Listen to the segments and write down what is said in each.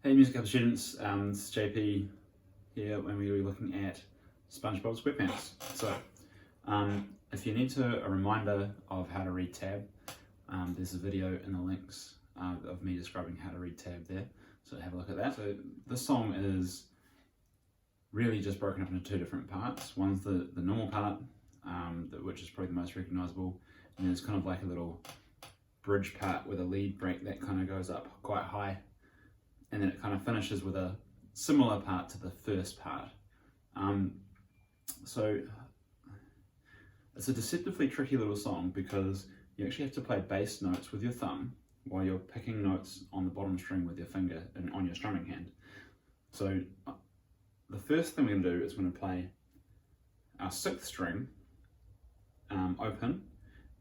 Hey Music Club students, it's JP here when we're looking at Spongebob Squarepants. So, if you need a reminder of how to read tab, there's a video in the links of me describing how to read tab there, so have a look at that. So this song is really just broken up into two different parts. One's the normal part, which is probably the most recognisable, and there's kind of like a little bridge part with a lead break that kind of goes up quite high, and then it kind of finishes with a similar part to the first part. So it's a deceptively tricky little song because you actually have to play bass notes with your thumb while you're picking notes on the bottom string with your finger and on your strumming hand. So the first thing we're going to do is we're going to play our 6th string open,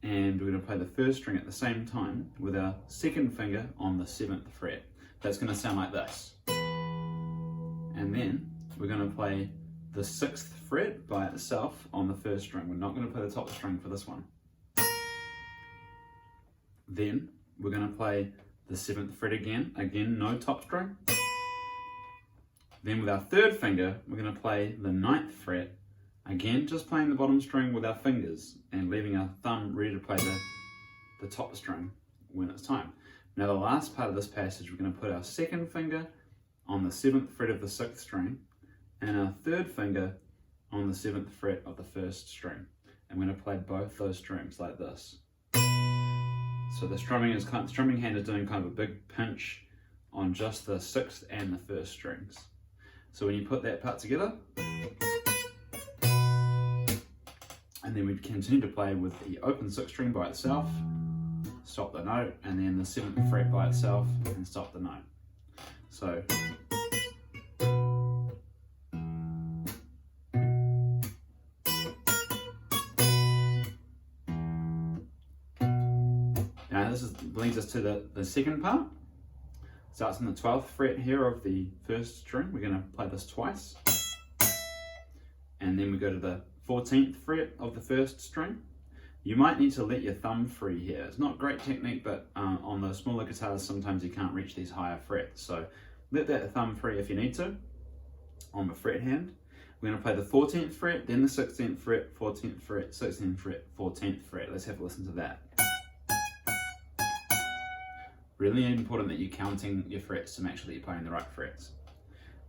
and we're going to play the 1st string at the same time with our 2nd finger on the 7th fret. That's going to sound like this. And then we're going to play the 6th fret by itself on the 1st string. We're not going to play the top string for this one. Then we're going to play the 7th fret again no top string. Then with our 3rd finger, we're going to play the 9th fret, again just playing the bottom string with our fingers and leaving our thumb ready to play the top string when it's time. Now the last part of this passage, we're going to put our 2nd finger on the 7th fret of the 6th string and our 3rd finger on the 7th fret of the 1st string. And we're going to play both those strings like this. So the strumming hand is doing kind of a big pinch on just the 6th and the 1st strings. So when you put that part together, and then we continue to play with the open 6th string by itself, stop the note, and then the 7th fret by itself and stop the note. So now this leads us to the second part. Starts on the 12th fret here of the 1st string. We're going to play this twice, and then we go to the 14th fret of the 1st string. You might need to let your thumb free here. It's not great technique, but on the smaller guitars, sometimes you can't reach these higher frets. So let that thumb free if you need to on the fret hand. We're going to play the 14th fret, then the 16th fret, 14th fret, 16th fret, 14th fret. Let's have a listen to that. Really important that you're counting your frets to make sure that you're playing the right frets.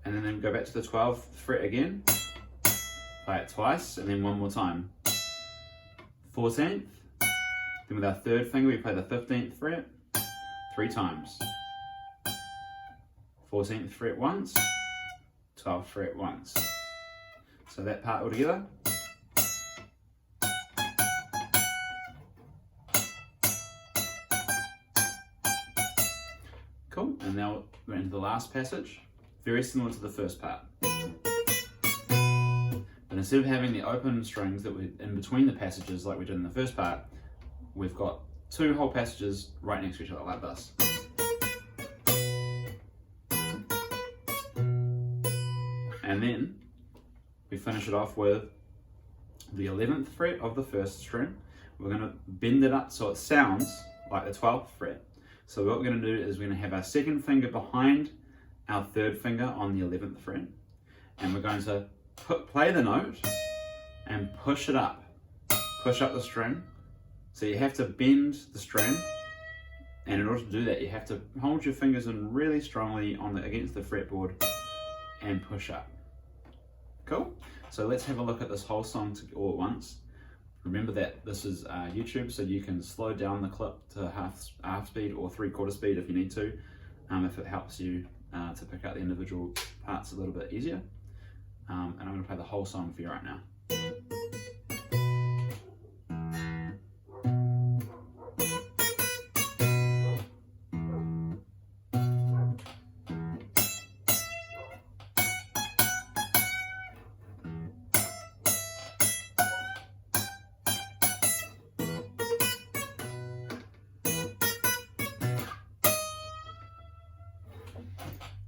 And then we go back to the 12th fret again, play it twice, and then one more time. 14th, then with our 3rd finger we play the 15th fret 3 times. 14th fret once, 12th fret once. So that part all together. Cool, and now we're into the last passage, very similar to the first part. But instead of having the open strings that were in between the passages like we did in the first part, we've got 2 whole passages right next to each other like this. And then we finish it off with the 11th fret of the 1st string. We're going to bend it up so it sounds like the 12th fret. So what we're going to do is we're going to have our 2nd finger behind our 3rd finger on the 11th fret, and we're going to play the note and push it up. Push up the string. So you have to bend the string, and in order to do that you have to hold your fingers in really strongly against the fretboard and push up. Cool? So let's have a look at this whole song all at once. Remember that this is YouTube, so you can slow down the clip to half speed or 3/4 speed if you need to, if it helps you to pick out the individual parts a little bit easier. And I'm going to play the whole song for you right now.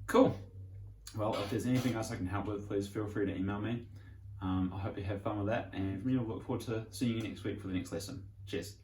Cool. Well, if there's anything else I can help with, please feel free to email me. I hope you have fun with that, and from here, I look forward to seeing you next week for the next lesson. Cheers.